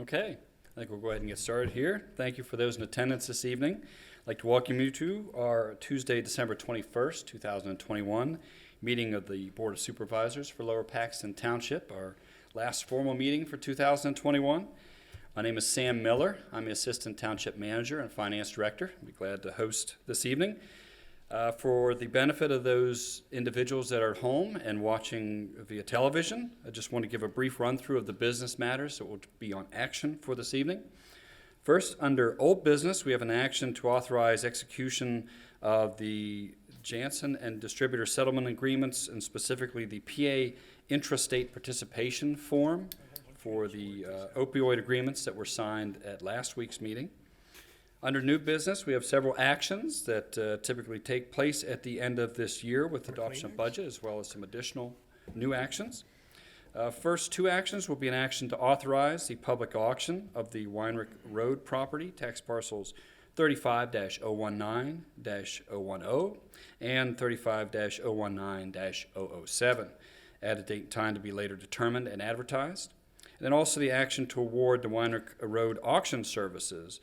Okay, I think we'll go ahead and get started here. Thank you for those in attendance this evening. I'd like to welcome you to our Tuesday, December 21st, 2021 meeting of the Board of Supervisors for Lower Paxton Township, our last formal meeting for 2021. My name is Sam Miller. I'm the Assistant Township Manager and Finance Director. I'll be glad to host this evening. For the benefit of those individuals that are at home and watching via television, I just want to give a brief run through of the business matters that will be on action for this evening. First, under old business, we have an action to authorize execution of the Janssen and distributor settlement agreements, and specifically the PA intrastate participation form for the opioid agreements that were signed at last week's meeting. Under new business, we have several actions that typically take place at the end of this year with adoption of budget, as well as some additional new actions. First two actions will be an action to authorize the public auction of the Weinrich Road property, tax parcels 35-019-010 and 35-019-007, at a date and time to be later determined and advertised. And then also the action to award the Weinrich Road auction services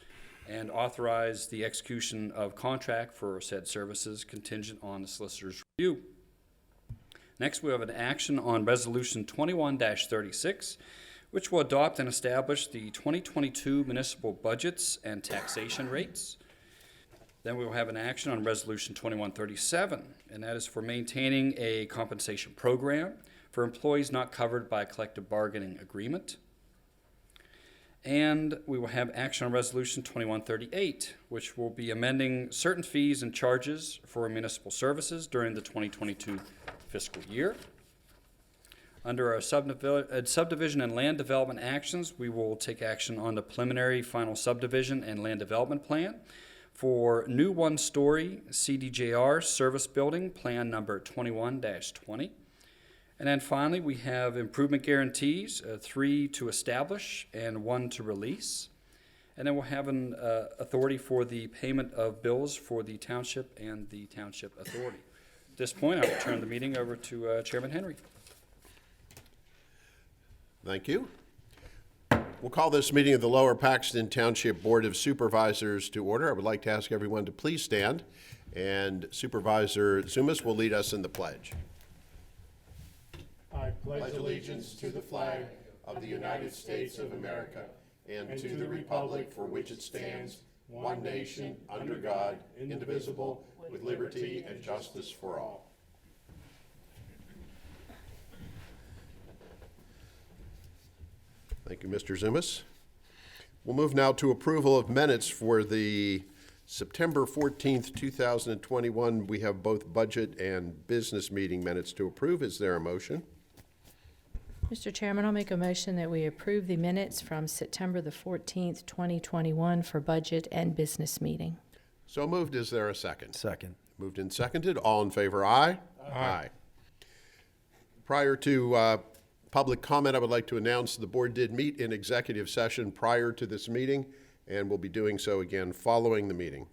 and authorize the execution of contract for said services contingent on the solicitor's review. Next, we have an action on Resolution 21-36, which will adopt and establish the 2022 municipal budgets and taxation rates. Then we will have an action on Resolution 21-37, and that is for maintaining a compensation program for employees not covered by a collective bargaining agreement. And we will have action on Resolution 21-38, which will be amending certain fees and charges for municipal services during the 2022 fiscal year. Under our subdivision and land development actions, we will take action on the preliminary final subdivision and land development plan for new one-story CDJR service building, plan number 21-20. And then finally, we have improvement guarantees, 3 to establish and 1 to release. And then we'll have an authority for the payment of bills for the township and the township authority. At this point, I will turn the meeting over to Chairman Henry. Thank you. We'll call this meeting of the Lower Paxton Township Board of Supervisors to order. I would like to ask everyone to please stand, and Supervisor Zumas will lead us in the pledge. I pledge allegiance to the flag of the United States of America and to the republic for which it stands, one nation, under God, indivisible, with liberty and justice for all. Thank you, Mr. Zumas. We'll move now to approval of minutes for the September 14th, 2021. We have both budget and business meeting minutes to approve. Is there a motion? Mr. Chairman, I'll make a motion that we approve the minutes from September the 14th, 2021 for budget and business meeting. So moved. Is there a second? Second. Moved and seconded. All in favor, aye? Aye. Prior to public comment, I would like to announce the board did meet in executive session prior to this meeting and will be doing so again following the meeting.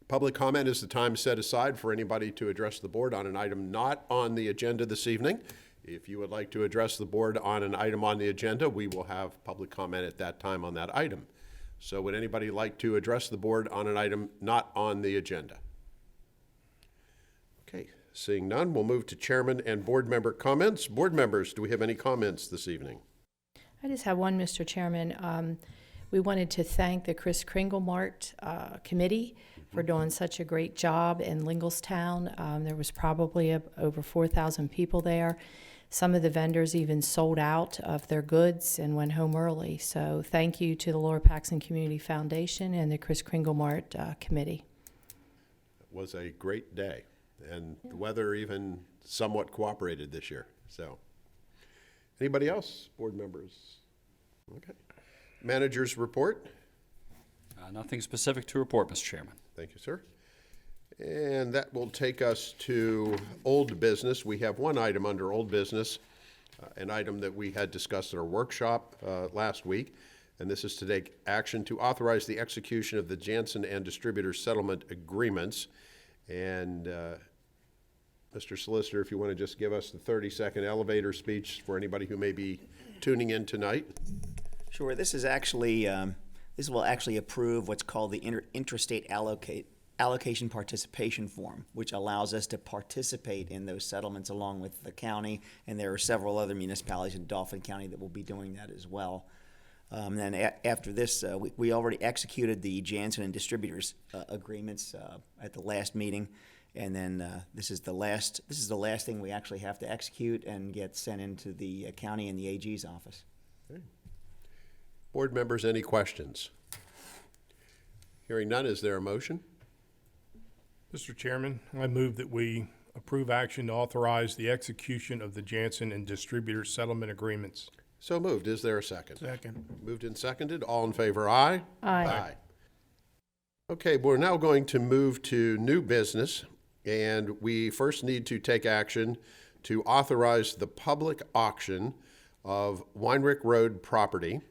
Public comment is the time set aside for anybody to address the board on an item not on the agenda this evening. If you would like to address the board on an item on the agenda, we will have public comment at that time on that item. So would anybody like to address the board on an item not on the agenda? Okay, seeing none, we'll move to chairman and board member comments. Board members, do we have any comments this evening? I just have one, Mr. Chairman. We wanted to thank the Kris Kringle-Mart committee for doing such a great job in Linglestown. There was probably over 4,000 people there. Some of the vendors even sold out of their goods and went home early. So thank you to the Lower Paxton Community Foundation and the Kris Kringle-Mart committee. It was a great day, and the weather even somewhat cooperated this year. So, anybody else, board members? Okay. Manager's report. Nothing specific to report, Mr. Chairman. Thank you, sir. And that will take us to old business. We have one item under old business, an item that we had discussed at our workshop last week, and this is to take action to authorize the execution of the Janssen and distributor settlement agreements. And Mr. Solicitor, if you want to just give us the 30-second elevator speech for anybody who may be tuning in tonight. Sure. This is actually this will actually approve what's called the interstate allocation participation form, which allows us to participate in those settlements along with the county, and there are several other municipalities in Dauphin County that will be doing that as well. Then after this, we already executed the Jansen and distributors agreements at the last meeting, and then this is the last thing we actually have to execute and get sent into the county and the AG's office. Board members, any questions? Hearing none, is there a motion? Mr. Chairman, I move that we approve action to authorize the execution of the Jansen and distributor settlement agreements. So moved. Is there a second? Second. Moved and seconded. All in favor, aye? Aye. Okay, we're now going to move to new business, and we first need to take action to authorize the public auction of Weinrich Road property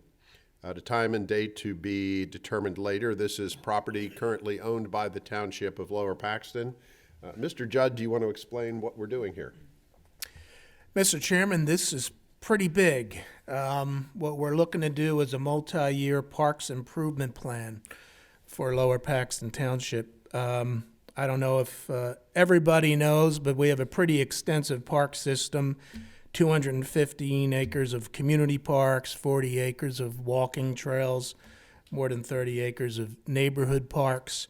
at a time and date to be determined later. This is property currently owned by the Township of Lower Paxton. Mr. Judd, do you want to explain what we're doing here? Mr. Chairman, this is pretty big. What we're looking to do is a multi-year parks improvement plan for Lower Paxton Township. I don't know if everybody knows, but we have a pretty extensive park system, 215 acres of community parks, 40 acres of walking trails, more than 30 acres of neighborhood parks.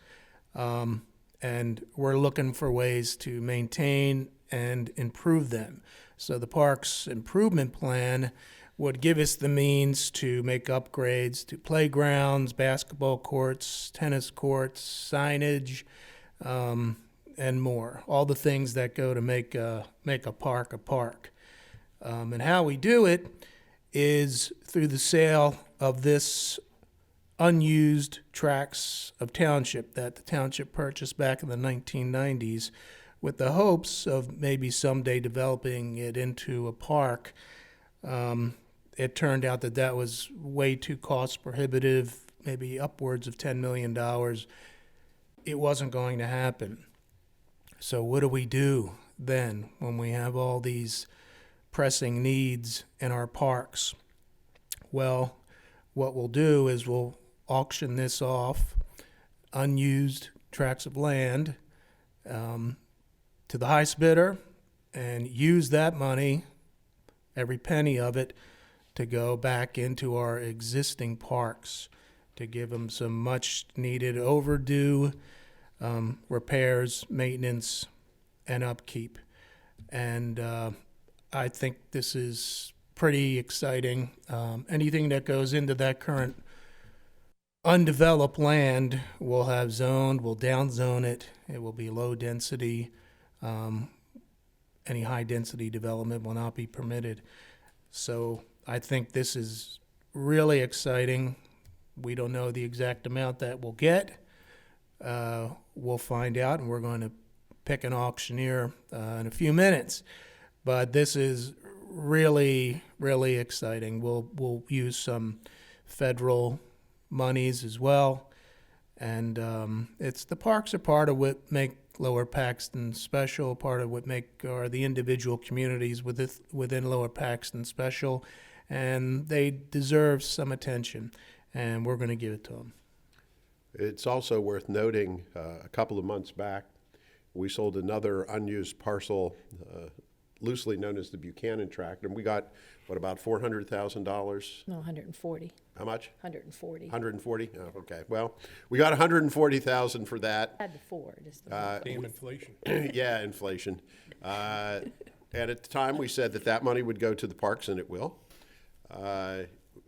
And we're looking for ways to maintain and improve them. So the parks improvement plan would give us the means to make upgrades to playgrounds, basketball courts, tennis courts, signage, and more. All the things that go to make a park a park. And how we do it is through the sale of this unused tracts of township that the township purchased back in the 1990s with the hopes of maybe someday developing it into a park. It turned out that that was way too cost prohibitive, maybe upwards of $10 million. It wasn't going to happen. So what do we do then when we have all these pressing needs in our parks? Well, what we'll do is we'll auction this off, unused tracts of land, to the highest bidder, and use that money, every penny of it, to go back into our existing parks to give them some much needed overdue repairs, maintenance, and upkeep. And I think this is pretty exciting. Anything that goes into that current undeveloped land we'll have zoned, we'll downzone it. It will be low density. Any high density development will not be permitted. So I think this is really exciting. We don't know the exact amount that we'll get. We'll find out, and we're going to pick an auctioneer in a few minutes. But this is really, really exciting. We'll use some federal monies as well. And it's the parks are part of what make Lower Paxton special, part of what make the individual communities within Lower Paxton special, and they deserve some attention, and we're going to give it to them. It's also worth noting, a couple of months back, we sold another unused parcel, loosely known as the Buchanan Tract, and we got, about $400,000? No, 140. How much? 140. 140? Oh, okay. Well, we got $140,000 for that. Had the four. Just the Damn inflation. Yeah, inflation. And at the time, we said that money would go to the parks, and it will.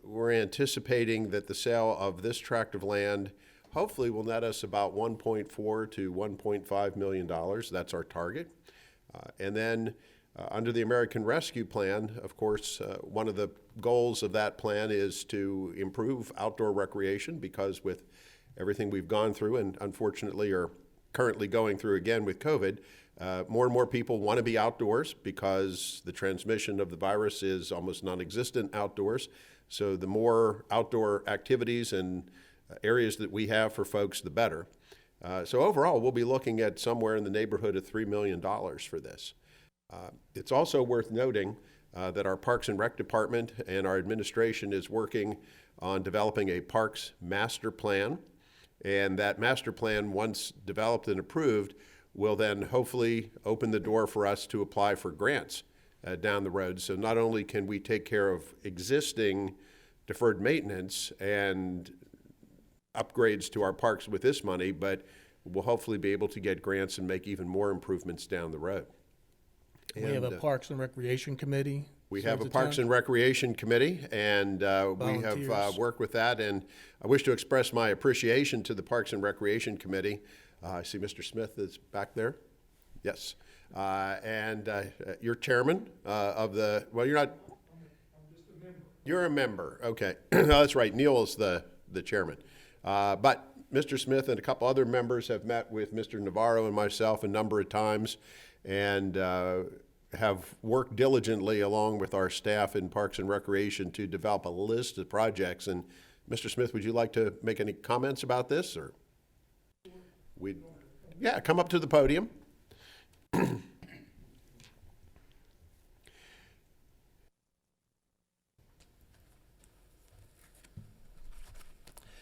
We're anticipating that the sale of this tract of land hopefully will net us about $1.4 to $1.5 million. That's our target. And then under the American Rescue Plan, of course, one of the goals of that plan is to improve outdoor recreation, because with everything we've gone through and unfortunately are currently going through again with COVID, more and more people want to be outdoors because the transmission of the virus is almost non-existent outdoors. So the more outdoor activities and areas that we have for folks, the better. So overall, we'll be looking at somewhere in the neighborhood of $3 million for this. It's also worth noting that our Parks and Rec Department and our administration is working on developing a Parks Master Plan. And that master plan, once developed and approved, will then hopefully open the door for us to apply for grants down the road. So not only can we take care of existing deferred maintenance and upgrades to our parks with this money, but we'll hopefully be able to get grants and make even more improvements down the road. We have a Parks and Recreation Committee. We have a serves the Parks town. and Recreation Committee, and we have Volunteers. worked with that. And I wish to express my appreciation to the Parks and Recreation Committee. I see Mr. Smith is back there. Yes. And you're chairman of the, well, you're not. I'm just a member. You're a member, okay. No, that's right, Neil is the chairman. But Mr. Smith and a couple other members have met with Mr. Navarro and myself a number of times, and have worked diligently along with our staff in Parks and Recreation to develop a list of projects. And Mr. Smith, would you like to make any comments about this, or? Yeah, come up to the podium.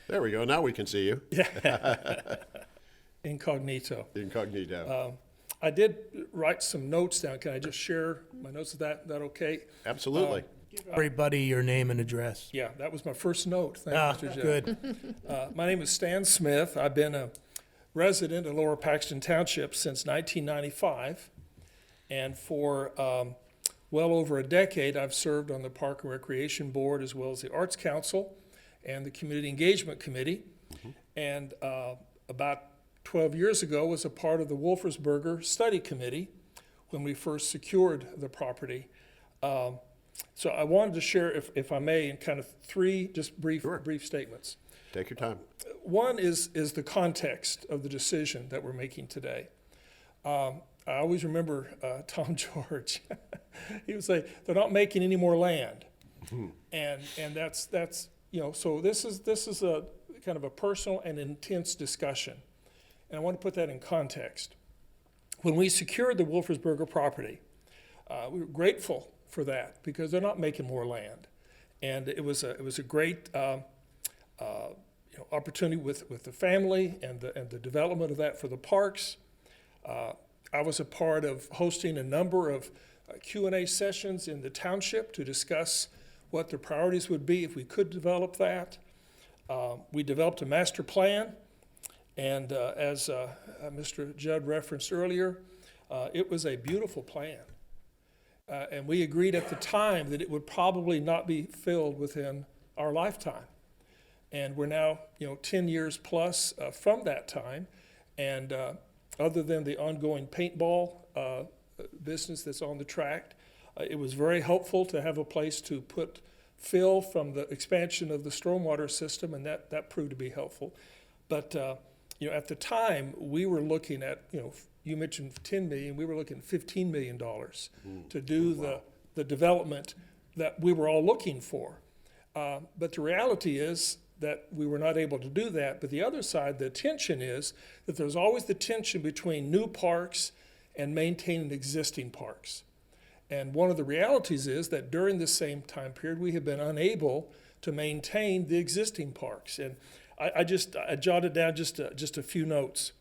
There we go, now we can see you. Incognito. Incognito. I did write some notes down. Can I just share my notes of that? Is that okay? Absolutely. Everybody your name and address. Yeah, that was my first note. Thank you, Mr. Jeff. Good. My name is Stan Smith. I've been a resident of Lower Paxton Township since 1995. And for well over a decade, I've served on the Park and Recreation Board as well as the Arts Council and the Community Engagement Committee. And about 12 years ago was a part of the Wolfersberger Study Committee when we first secured the property. So I wanted to share, if I may, in kind of three just brief statements. Take your time. One is the context of the decision that we're making today. I always remember Tom George. He would say, they're not making any more land. And that's so this is a kind of a personal and intense discussion. And I want to put that in context. When we secured the Wolfersberger property, we were grateful for that because they're not making more land. And it was a great opportunity with the family and the development of that for the parks. I was a part of hosting a number of Q&A sessions in the township to discuss what the priorities would be if we could develop that. We developed a master plan, and as Mr. Judd referenced earlier, it was a beautiful plan. And we agreed at the time that it would probably not be filled within our lifetime. And we're now, 10 years plus from that time. And other than the ongoing paintball business that's on the tract, it was very helpful to have a place to put fill from the expansion of the stormwater system, and that proved to be helpful. But, at the time, we were looking at, you mentioned 10 million, we were looking at $15 million to do the development that we were all looking for. But the reality is that we were not able to do that. But the other side, the tension is that there's always the tension between new parks and maintaining existing parks. And one of the realities is that during this same time period, we have been unable to maintain the existing parks. And I jotted down just a few notes.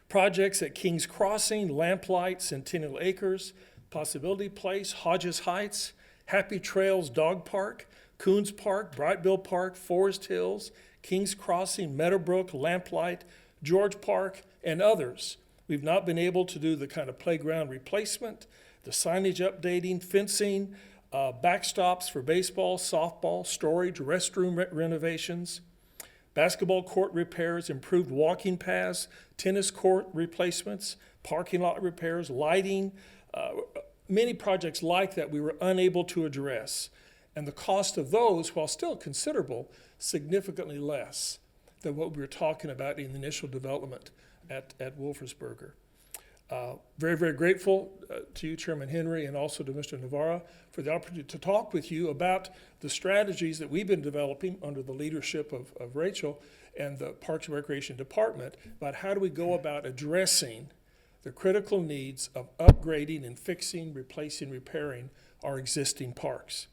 Projects at Kings Crossing, Lamplight, Centennial Acres, Possibility Place, Hodges Heights, Happy Trails Dog Park, Coons Park, Brightville Park, Forest Hills, Kings Crossing, Meadowbrook, Lamplight, George Park, and others. We've not been able to do the kind of playground replacement, the signage updating, fencing, backstops for baseball, softball, storage, restroom renovations, basketball court repairs, improved walking paths, tennis court replacements, parking lot repairs, lighting, many projects like that we were unable to address. And the cost of those, while still considerable, significantly less than what we were talking about in the initial development at Wolfersberger. Very, very grateful to you, Chairman Henry, and also to Mr. Navarro for the opportunity to talk with you about the strategies that we've been developing under the leadership of Rachel and the Parks and Recreation Department about how do we go about addressing the critical needs of upgrading and fixing, replacing, repairing our existing parks.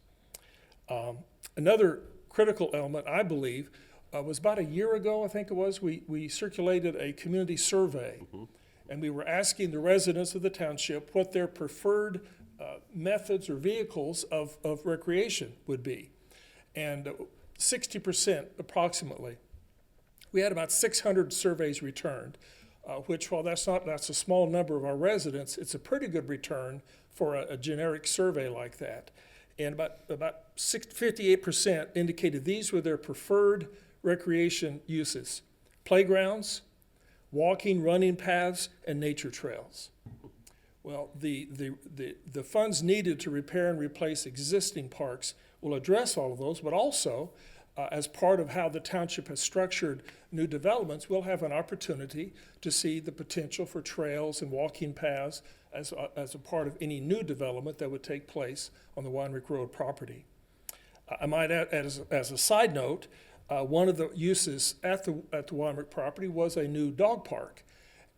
Another critical element, I believe, was about a year ago, I think it was, we circulated a community survey. And we were asking the residents of the township what their preferred methods or vehicles of recreation would be. And 60% approximately. We had about 600 surveys returned, which while that's a small number of our residents, it's a pretty good return for a generic survey like that. And about 58% indicated these were their preferred recreation uses: playgrounds, walking, running paths, and nature trails. Well, the funds needed to repair and replace existing parks will address all of those, but also, as part of how the township has structured new developments, we'll have an opportunity to see the potential for trails and walking paths as a part of any new development that would take place on the Weinrich Road property. I might add, as a side note, one of the uses at the Weinrich property was a new dog park.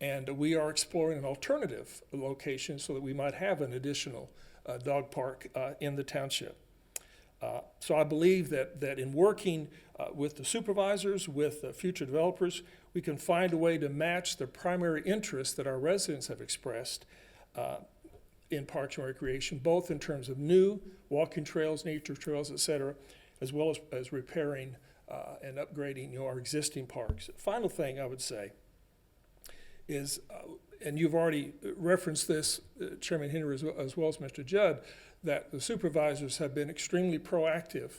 And we are exploring an alternative location so that we might have an additional dog park in the township. So I believe that in working with the supervisors, with the future developers, we can find a way to match the primary interests that our residents have expressed in parks and recreation, both in terms of new walking trails, nature trails, et cetera, as well as repairing and upgrading our existing parks. Final thing I would say is, and you've already referenced this, Chairman Henry, as well as Mr. Judd, that the supervisors have been extremely proactive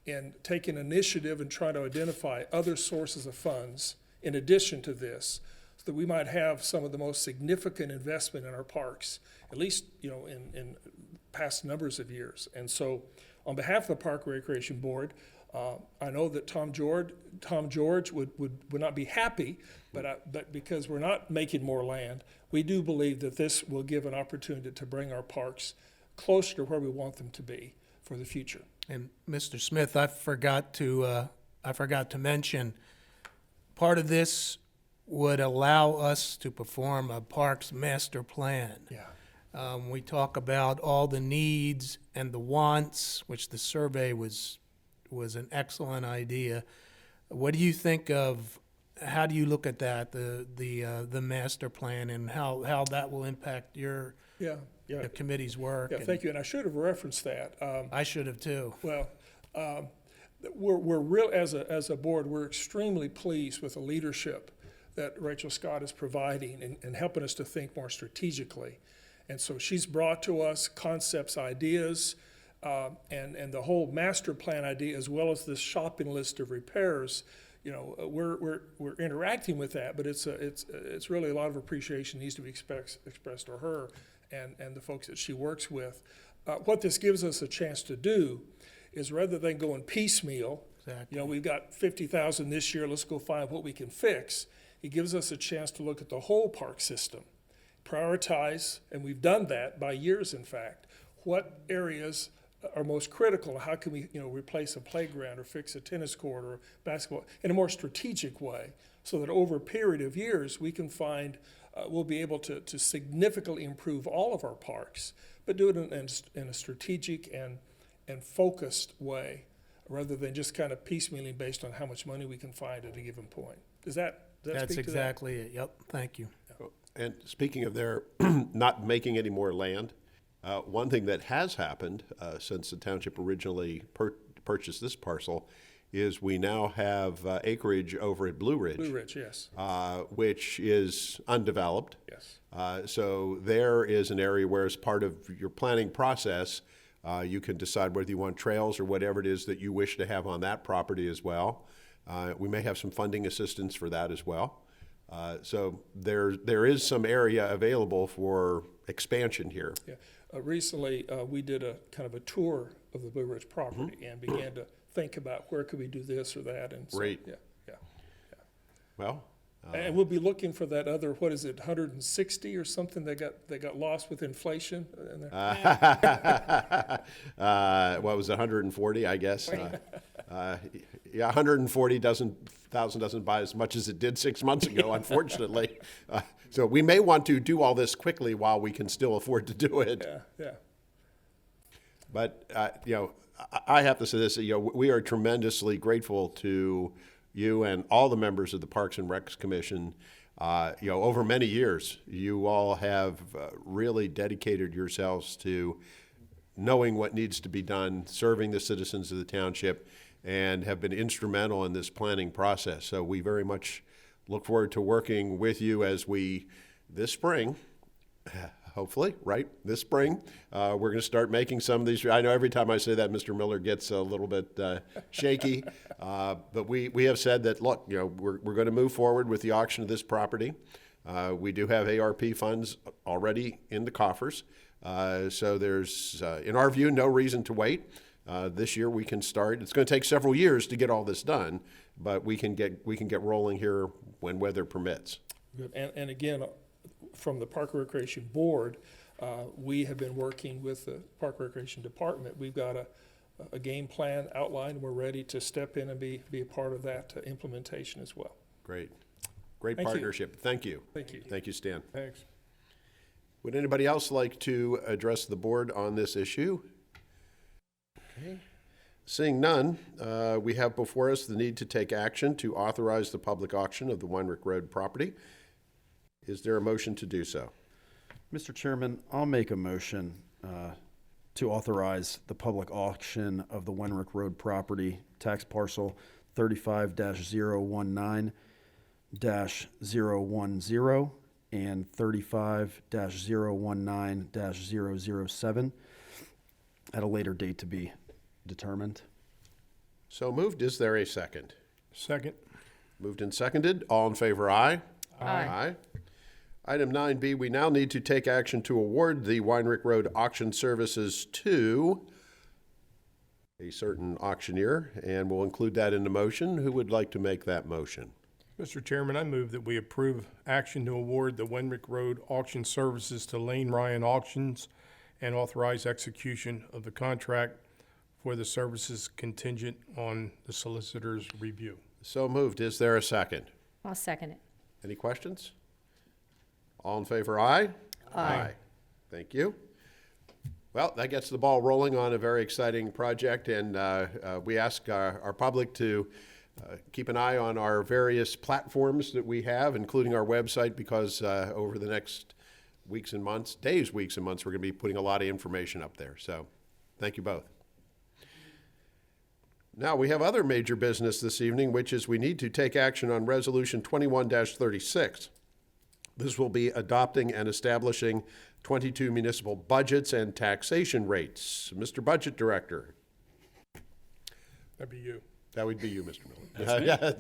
in taking initiative and trying to identify other sources of funds in addition to this, so that we might have some of the most significant investment in our parks, at least in past numbers of years. And so, on behalf of the Park Recreation Board, I know that Tom George would not be happy, but because we're not making more land, we do believe that this will give an opportunity to bring our parks closer to where we want them to be for the future. And Mr. Smith, I forgot to mention, part of this would allow us to perform a parks master plan. Yeah. We talk about all the needs and the wants, which the survey was an excellent idea. What do you think of, how do you look at that, the master plan, and how that will impact your the committee's work? Yeah, thank you. And I should have referenced that. I should have too. Well, we're real as a board. We're extremely pleased with the leadership that Rachel Scott is providing and helping us to think more strategically. And so she's brought to us concepts, ideas, and the whole master plan idea, as well as this shopping list of repairs. We're interacting with that, but it's really a lot of appreciation needs to be expressed to her and the folks that she works with. What this gives us a chance to do is, rather than going piecemeal, Exactly. we've got 50,000 this year, let's go find what we can fix. It gives us a chance to look at the whole park system, prioritize, and we've done that by years, in fact, what areas are most critical. How can we, replace a playground or fix a tennis court or basketball in a more strategic way, so that over a period of years we can find we'll be able to significantly improve all of our parks, but do it in a strategic and focused way, rather than just kind of piecemealing based on how much money we can find at a given point. Does that That's speak to that? exactly it. Yep. Thank you. And speaking of their not making any more land, one thing that has happened since the township originally purchased this parcel is we now have acreage over at Blue Ridge. Blue Ridge, yes. Which is undeveloped. Yes. So there is an area where, as part of your planning process, you can decide whether you want trails or whatever it is that you wish to have on that property as well. We may have some funding assistance for that as well. So there is some area available for expansion here. Yeah. Recently, we did a kind of a tour of the Blue Ridge property and began to think about where could we do this or that. And so, Great. Yeah. Well, And we'll be looking for that other, 160 or something that got lost with inflation in there? what was it, 140, I guess? Yeah, 140,000 doesn't buy as much as it did 6 months ago, unfortunately. So we may want to do all this quickly while we can still afford to do it. Yeah. But, I have to say this, we are tremendously grateful to you and all the members of the Parks and Recs Commission. Over many years, you all have really dedicated yourselves to knowing what needs to be done, serving the citizens of the township, and have been instrumental in this planning process. So we very much look forward to working with you as we, this spring, hopefully, right, this spring, we're going to start making some of these. I know every time I say that, Mr. Miller gets a little bit shaky, but we have said that, look, we're going to move forward with the auction of this property. We do have ARP funds already in the coffers, so there's, in our view, no reason to wait. This year we can start. It's going to take several years to get all this done, but we can get rolling here when weather permits. Good. And again, from the Park Recreation Board, we have been working with the Park Recreation Department. We've got a game plan outlined. We're ready to step in and be a part of that implementation as well. Great Thank you. partnership. Thank you. Thank you. Thank you, Stan. Thanks. Would anybody else like to address the board on this issue? Okay. Seeing none, we have before us the need to take action to authorize the public auction of the Weinrich Road property. Is there a motion to do so? Mr. Chairman, I'll make a motion to authorize the public auction of the Wenrick Road property, tax parcel 35-019-010 and 35-019-007 at a later date to be determined. So moved. Is there a second? Second. Moved and seconded. All in favor, aye? Aye. Item 9B, we now need to take action to award the Weinrich Road auction services to a certain auctioneer, and we'll include that in the motion. Who would like to make that motion? Mr. Chairman, I move that we approve action to award the Wenrick Road auction services to Lane Ryan Auctions and authorize execution of the contract for the services contingent on the solicitor's review. So moved. Is there a second? I'll second it. Any questions? All in favor, aye? Aye. Thank you. Well, that gets the ball rolling on a very exciting project, and we ask our public to keep an eye on our various platforms that we have, including our website, because over the next weeks and months, we're going to be putting a lot of information up there. So thank you both. Now, we have other major business this evening, which is we need to take action on Resolution 21-36. This will be adopting and establishing 22 municipal budgets and taxation rates. Mr. Budget Director. That'd be you. That would be you, Mr. Miller.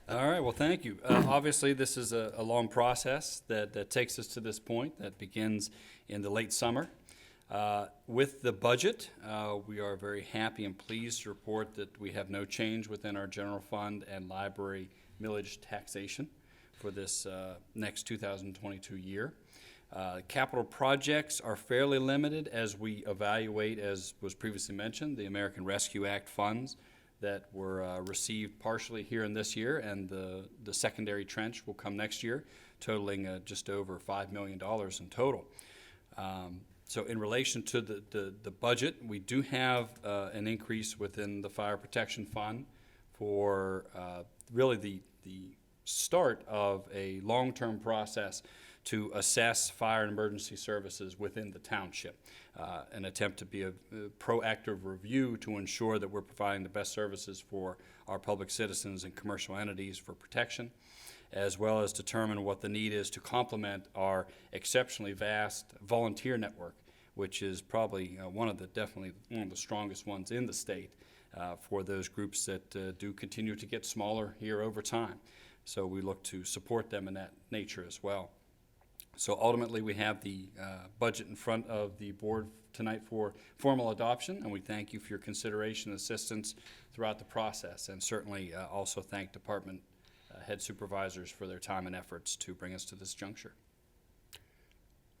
All right, well, thank you. Obviously, this is a long process that takes us to this point that begins in the late summer. With the budget, we are very happy and pleased to report that we have no change within our general fund and library millage taxation for this next 2022 year. Capital projects are fairly limited as we evaluate, as was previously mentioned, the American Rescue Act funds that were received partially here in this year, and the secondary trench will come next year, totaling just over $5 million in total. So in relation to the budget, we do have an increase within the Fire Protection Fund for really the start of a long-term process to assess fire and emergency services within the township, an attempt to be a proactive review to ensure that we're providing the best services for our public citizens and commercial entities for protection, as well as determine what the need is to complement our exceptionally vast volunteer network, which is probably definitely one of the strongest ones in the state for those groups that do continue to get smaller here over time. So we look to support them in that nature as well. So ultimately, we have the budget in front of the board tonight for formal adoption, and we thank you for your consideration and assistance throughout the process, and certainly also thank department head supervisors for their time and efforts to bring us to this juncture.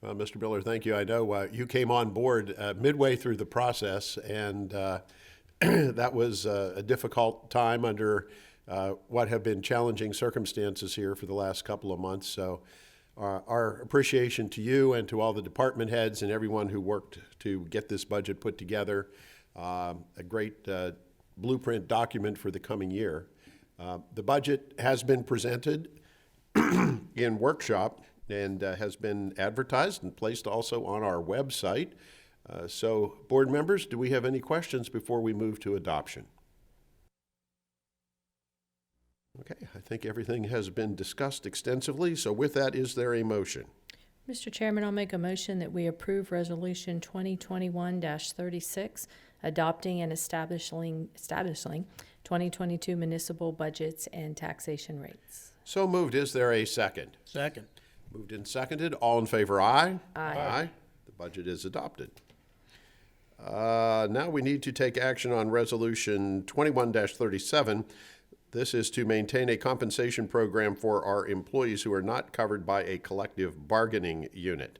Mr. Miller, thank you. I know you came on board midway through the process, and that was a difficult time under what have been challenging circumstances here for the last couple of months. So our appreciation to you and to all the department heads and everyone who worked to get this budget put together. A great blueprint document for the coming year. The budget has been presented in workshop and has been advertised and placed also on our website. So, board members, do we have any questions before we move to adoption? Okay, I think everything has been discussed extensively. So with that, is there a motion? Mr. Chairman, I'll make a motion that we approve Resolution 2021-36, adopting and establishing 2022 municipal budgets and taxation rates. So moved. Is there a second? Second. Moved and seconded. All in favor, aye? Aye. The budget is adopted. Now we need to take action on Resolution 21-37. This is to maintain a compensation program for our employees who are not covered by a collective bargaining unit.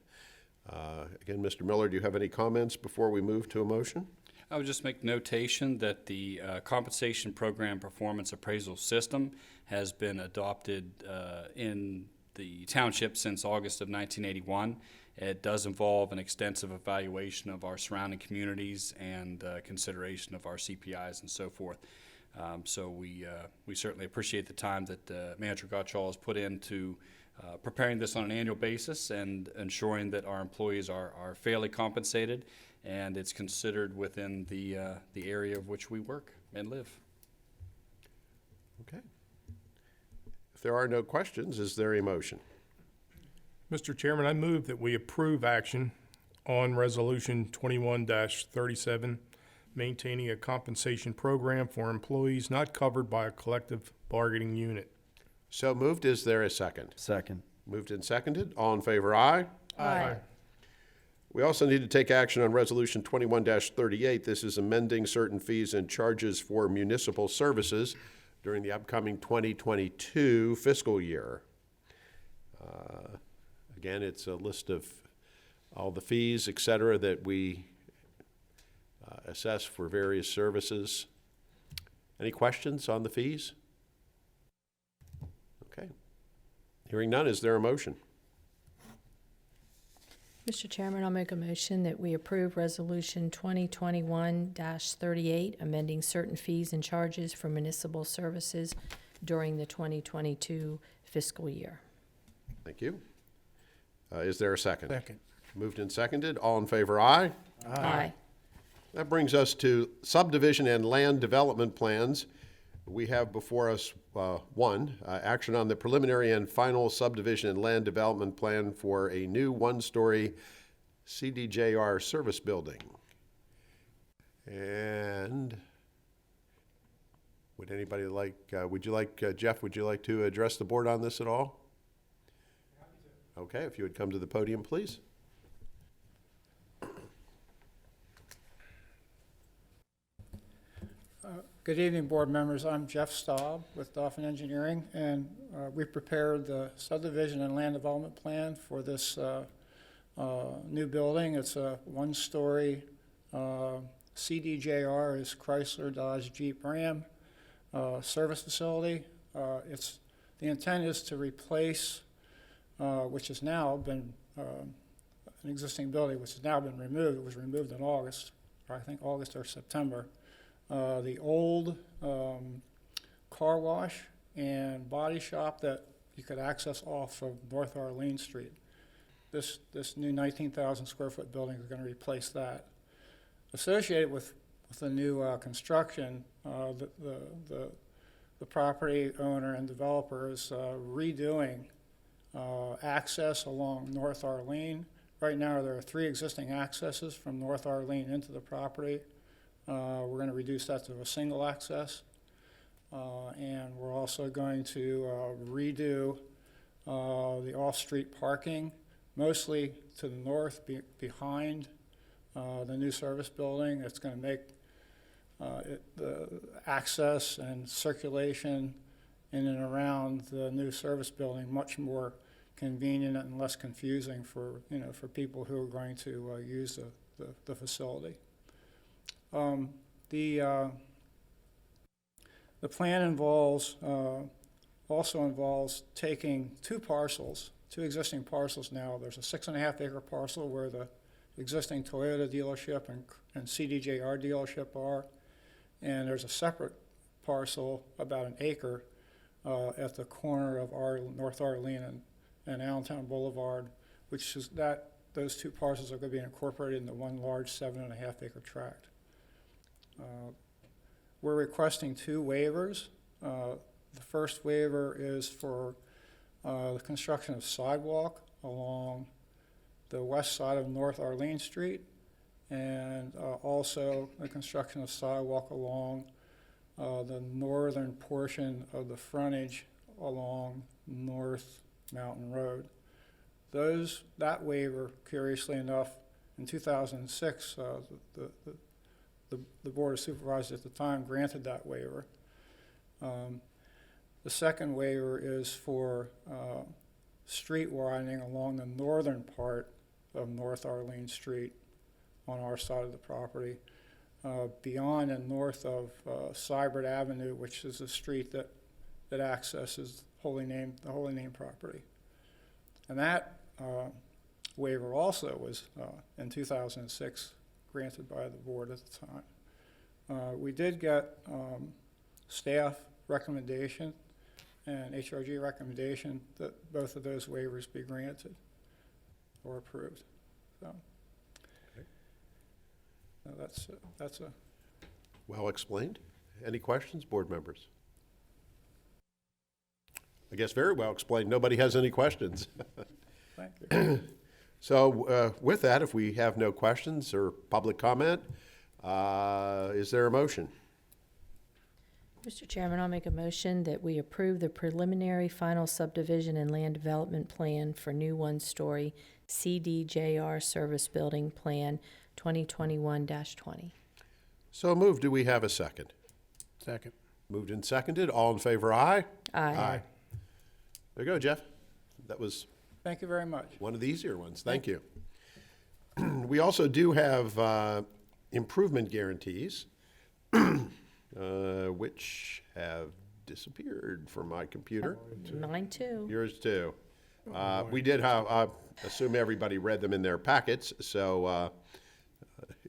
Again, Mr. Miller, do you have any comments before we move to a motion? I would just make notation that the compensation program performance appraisal system has been adopted in the township since August of 1981. It does involve an extensive evaluation of our surrounding communities and consideration of our CPIs and so forth. So we certainly appreciate the time that Manager Gottschall has put into preparing this on an annual basis and ensuring that our employees are fairly compensated and it's considered within the area of which we work and live. Okay. If there are no questions, is there a motion? Mr. Chairman, I move that we approve action on Resolution 21-37, maintaining a compensation program for employees not covered by a collective bargaining unit. So moved. Is there a second? Second. Moved and seconded. All in favor, aye? Aye. We also need to take action on Resolution 21-38. This is amending certain fees and charges for municipal services during the upcoming 2022 fiscal year. Again, it's a list of all the fees, et cetera, that we assess for various services. Any questions on the fees? Okay. Hearing none, is there a motion? Mr. Chairman, I'll make a motion that we approve Resolution 2021-38, amending certain fees and charges for municipal services during the 2022 fiscal year. Thank you. Is there a second? Second. Moved and seconded. All in favor, aye? Aye. That brings us to subdivision and land development plans. We have before us action on the preliminary and final subdivision and land development plan for a new one-story CDJR service building. And would anybody like, Jeff, would you like to address the board on this at all? Okay, if you would come to the podium, please. Good evening, board members. I'm Jeff Staub with Dolphin Engineering, and we prepared the subdivision and land development plan for this new building. It's a one-story CDJR, is Chrysler, Dodge, Jeep, Ram service facility. The intent is to replace, which has now been an existing building, which has now been removed. It was removed in August, or I think August or September. The old car wash and body shop that you could access off of North Arlene Street. This new 19,000 square foot building is going to replace that. Associated with the new construction, the property owner and developer is redoing access along North Arlene. Right now there are 3 existing accesses from North Arlene into the property. We're going to reduce that to a single access. And we're also going to redo the off-street parking, mostly to the north behind the new service building. It's going to make the access and circulation in and around the new service building much more convenient and less confusing for people who are going to use the facility. The plan also involves taking 2 parcels two existing parcels now. There's a 6.5 acre parcel where the existing Toyota dealership and CDJR dealership are. And there's a separate parcel, about an acre, at the corner of North Arlene and Allentown Boulevard, which is those two parcels are going to be incorporated into one large 7.5 acre tract. We're requesting two waivers. The first waiver is for the construction of sidewalk along the west side of North Arlene Street, and also the construction of sidewalk along the northern portion of the frontage along North Mountain Road. That waiver, curiously enough, in 2006, the Board of Supervisors at the time granted that waiver. The second waiver is for street widening along the northern part of North Arlene Street on our side of the property, beyond and north of Cybert Avenue, which is a street that accesses the Holy Name property. And that waiver also was in 2006 granted by the board at the time. We did get staff recommendation and HRG recommendation that both of those waivers be granted or approved. So that's a Well explained. Any questions, board members? I guess very well explained. Nobody has any questions. thank you. So with that, if we have no questions or public comment, is there a motion? Mr. Chairman, I'll make a motion that we approve the preliminary final subdivision and land development plan for new one-story CDJR Service Building Plan 2021-20. So moved. Do we have a second? Second. Moved and seconded. All in favor, aye? Aye. There you go, Jeff. That was Thank you very much. one of the easier ones. Thank you. We also do have improvement guarantees, which have disappeared from my computer. Mine too. Yours too. We did have, I assume everybody read them in their packets, so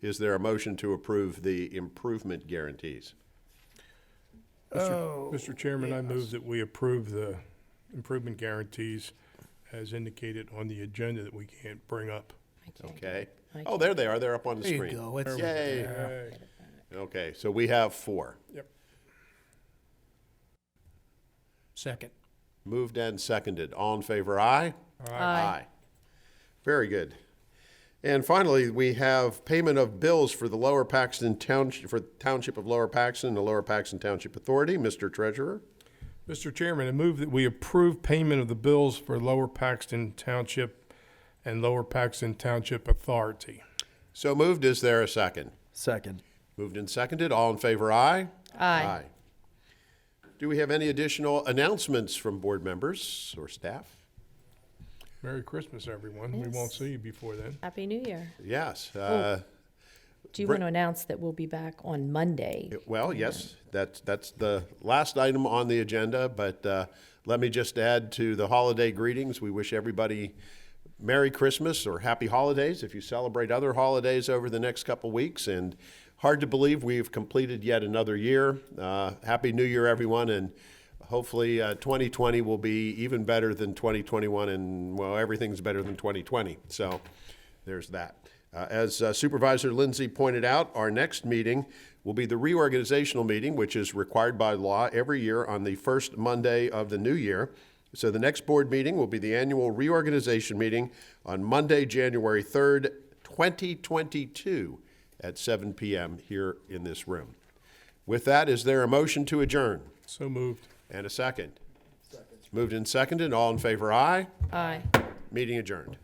is there a motion to approve the improvement guarantees? Mr. Chairman, I move that we approve the improvement guarantees as indicated on the agenda that we can't bring up. Okay. I Oh, there they are. They're up on the There you screen. go. It's Yay. Yay. Okay, so we have 4. Yep. second. Moved and seconded. All in favor, aye? Aye. Very good. And finally, we have payment of bills for the Lower Paxton Township, for Township of Lower Paxton and the Lower Paxton Township Authority. Mr. Treasurer? Mr. Chairman, I move that we approve payment of the bills for Lower Paxton Township and Lower Paxton Township Authority. So moved. Is there a second? Second. Moved and seconded. All in favor, aye? Aye. Do we have any additional announcements from board members or staff? Merry Christmas, everyone. We won't Yes. see you before then. Happy New Year. Yes. Do you want to announce that we'll be back on Monday? Well, yes, that's the last item on the agenda, but let me just add to the holiday greetings. We wish everybody Merry Christmas or Happy Holidays if you celebrate other holidays over the next couple weeks. And hard to believe we've completed yet another year. Happy New Year, everyone, and hopefully 2020 will be even better than 2021, and, well, everything's better than 2020. So there's that. As Supervisor Lindsay pointed out, our next meeting will be the reorganizational meeting, which is required by law every year on the first Monday of the new year. So the next board meeting will be the annual reorganization meeting on Monday, January 3rd, 2022 at 7 p.m. here in this room. With that, is there a motion to adjourn? So moved. And a second? Second. Moved and seconded. All in favor, aye? Aye. Meeting adjourned.